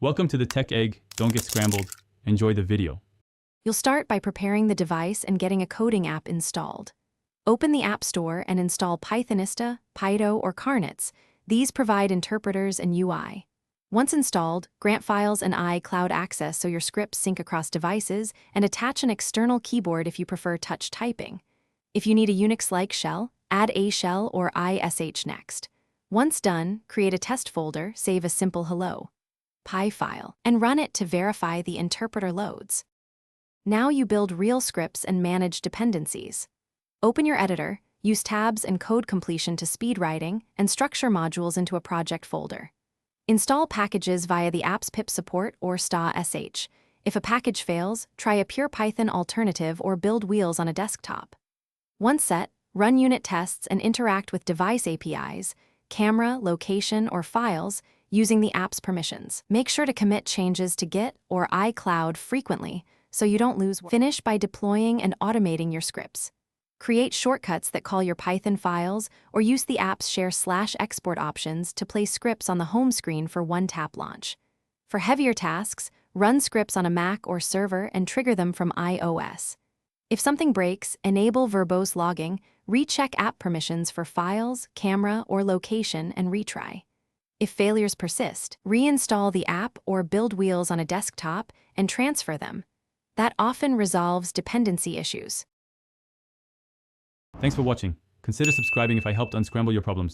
Welcome to the Tech Egg. Don't get scrambled. Enjoy the video. You'll start by preparing the device and getting a coding app installed. Open the App Store and install Pythonista, Pydo, or Carnets. These provide interpreters and UI. Once installed, grant files and iCloud access so your scripts sync across devices, and attach an external keyboard if you prefer touch typing. If you need a Unix-like shell, add a shell or ISH next. Once done, create a test folder, save a simple hello Py file, and run it to verify the interpreter loads. Now you build real scripts and manage dependencies. Open your editor, use tabs and code completion to speed writing, and structure modules into a project folder. Install packages via the app's pip support or sta.sh. If a package fails, try a pure Python alternative or build wheels on a desktop. Once set, run unit tests and interact with device APIs, camera, location, or files using the app's permissions. Make sure to commit changes to Git or iCloud frequently so you don't lose. Finish by deploying and automating your scripts. Create shortcuts that call your Python files or use the app's share/export options to place scripts on the home screen for one-tap launch. For heavier tasks, run scripts on a Mac or server and trigger them from iOS. If something breaks, enable verbose logging, recheck app permissions for files, camera, or location, and retry. If failures persist, reinstall the app or build wheels on a desktop and transfer them. That often resolves dependency issues. Thanks for watching. Consider subscribing if I helped unscramble your problems.